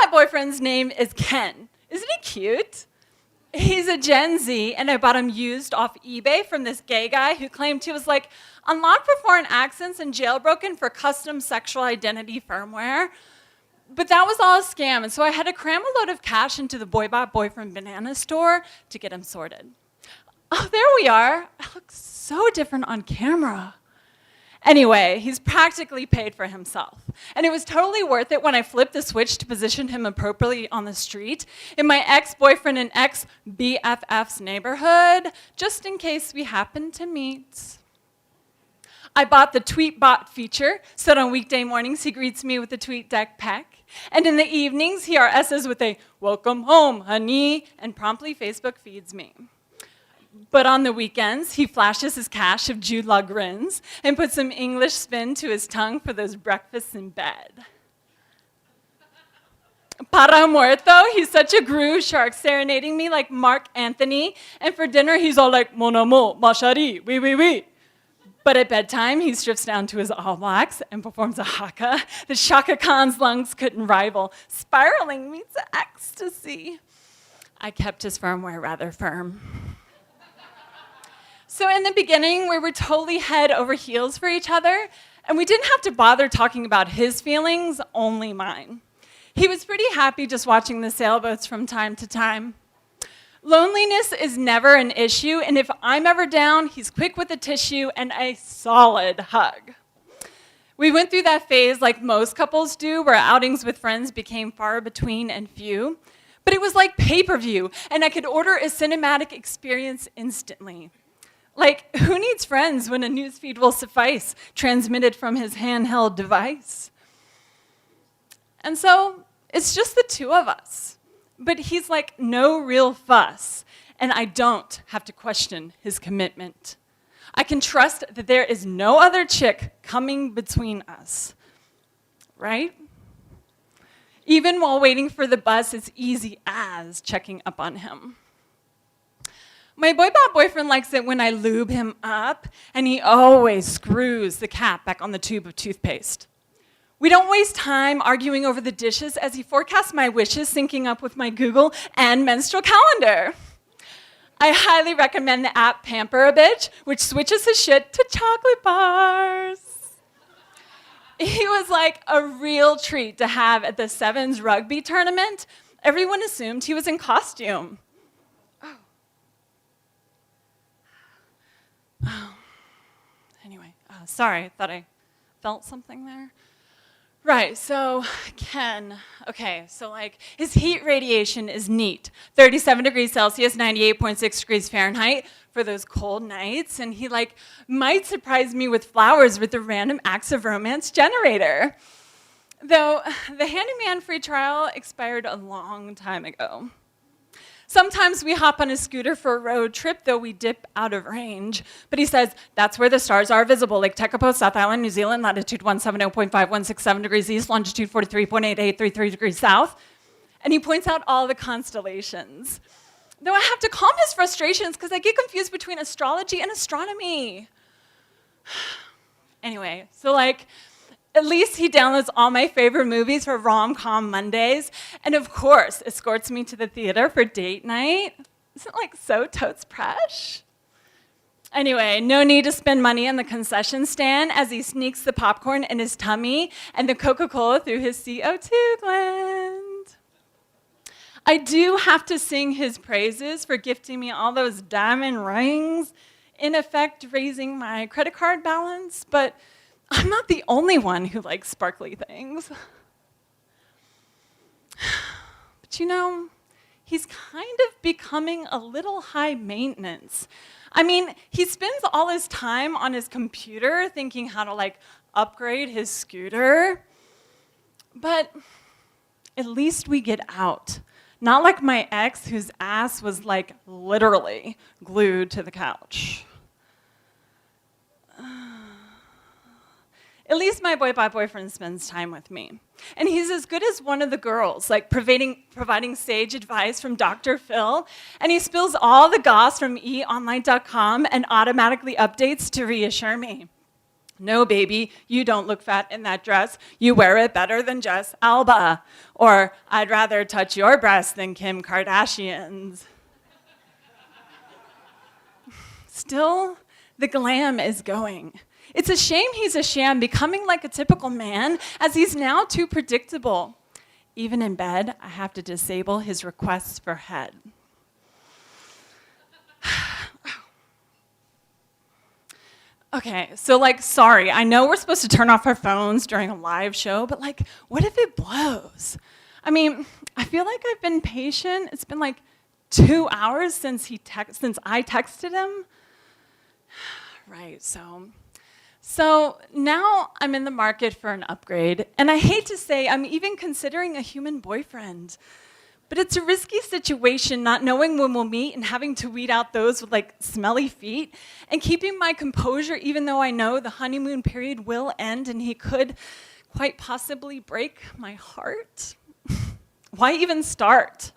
Boybot boyfriend's name is Ken. Isn't he cute? He's a Gen Z, and I bought him used off eBay from this gay guy who claimed he was like unlocked for foreign accents and jailbroken for custom sexual identity firmware. But that was all a scam, and so I had to cram a load of cash into the Boybot boyfriend banana store to get him sorted. Oh, there we are. I look so different on camera. Anyway, he's practically paid for himself. And it was totally worth it when I flipped the switch to position him appropriately on the street in my ex-boyfriend and ex-BFF's neighborhood, just in case we happened to meet. I bought the Tweetbot feature, so that on weekday mornings he greets me with a tweet deck peck. And in the evenings, he RSs with a "welcome home, honey," and promptly Facebook feeds me. But on the weekends, he flashes his cache of Jude Law grins and puts some English spin to his tongue for those breakfasts in bed. Para muerto, he's such a groove shark, serenading me like Mark Anthony. And for dinner, he's all like, "Mon amour, ma chérie, oui, oui, oui." But at bedtime, he strips down to his all blacks and performs a haka that Shaka Khan's lungs couldn't rival, spiraling me to ecstasy. I kept his firmware rather firm. So in the beginning, we were totally head over heels for each other, and we didn't have to bother talking about his feelings, only mine. He was pretty happy just watching the sailboats from time to time. Loneliness is never an issue, and if I'm ever down, he's quick with a tissue and a solid hug. We went through that phase like most couples do, where outings with friends became far between and few. But it was like pay-per-view, and I could order a cinematic experience instantly. Like, who needs friends when a newsfeed will suffice, transmitted from his handheld device? And so, it's just the two of us. But he's like no real fuss, and I don't have to question his commitment. I can trust that there is no other chick coming between us, right? Even while waiting for the bus, it's easy as checking up on him. My Boybot boyfriend likes it when I lube him up, and he always screws the cap back on the tube of toothpaste. We don't waste time arguing over the dishes as he forecasts my wishes, syncing up with my Google and menstrual calendar. I highly recommend the app Pamper a Bitch, which switches his shit to chocolate bars. He was like a real treat to have at the Sevens rugby tournament. Everyone assumed he was in costume. Anyway, sorry, I thought I felt something there. Right, so Ken, okay, so like his heat radiation is neat. 37 degrees Celsius, 98.6 degrees Fahrenheit for those cold nights. And he like might surprise me with flowers with a random acts of romance generator. Though the handyman free trial expired a long time ago. Sometimes we hop on a scooter for a road trip, though we dip out of range. But he says, that's where the stars are visible, Lake Tekapo, South Island, New Zealand, latitude 170.5167 degrees east, longitude 43.8833 degrees south. And he points out all the constellations. Though I have to calm his frustrations because I get confused between astrology and astronomy. Anyway, so like, at least he downloads all my favorite movies for rom-com Mondays, and of course, escorts me to the theater for date night. Isn't it like so totes presh? Anyway, no need to spend money on the concession stand as he sneaks the popcorn in his tummy and the Coca-Cola through his CO2 gland. I do have to sing his praises for gifting me all those diamond rings, in effect raising my credit card balance, but I'm not the only one who likes sparkly things. But you know, he's kind of becoming a little high maintenance. I mean, he spends all his time on his computer thinking how to like upgrade his scooter. But at least we get out. Not like my ex whose ass was like literally glued to the couch. At least my Boybot boyfriend spends time with me. And he's as good as one of the girls, like providing sage advice from Dr. Phil. And he spills all the goss from eonline.com and automatically updates to reassure me. No, baby, you don't look fat in that dress. You wear it better than Jess Alba. Or, I'd rather touch your breasts than Kim Kardashian's. Still, the glam is going. It's a shame he's a sham, becoming like a typical man, as he's now too predictable. Even in bed, I have to disable his requests for head. Okay, so sorry, I know we're supposed to turn off our phones during a live show, but what if it blows? I mean, I feel like I've been patient. It's been 2 hours since I texted him. Right, so now I'm in the market for an upgrade, and I hate to say I'm even considering a human boyfriend. But it's a risky situation not knowing when we'll meet and having to weed out those with smelly feet and keeping my composure even though I know the honeymoon period will end and he could quite possibly break my heart. Why even start?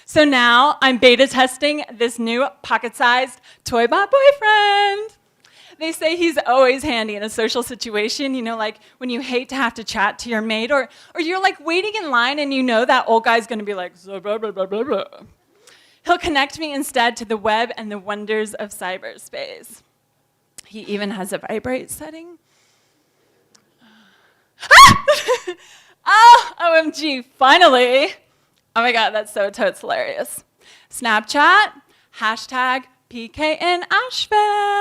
So now I'm beta testing this new pocket-sized Boybot boyfriend. They say he's always handy in a social situation, when you hate to have to chat to your mate, or you're waiting in line and you know that old guy's gonna be blah, blah, blah, blah, blah. He'll connect me instead to the web and the wonders of cyberspace. He even has a vibrate setting. Oh, OMG, finally. Oh my God, that's totes hilarious. Snapchat, #PK in Asheville.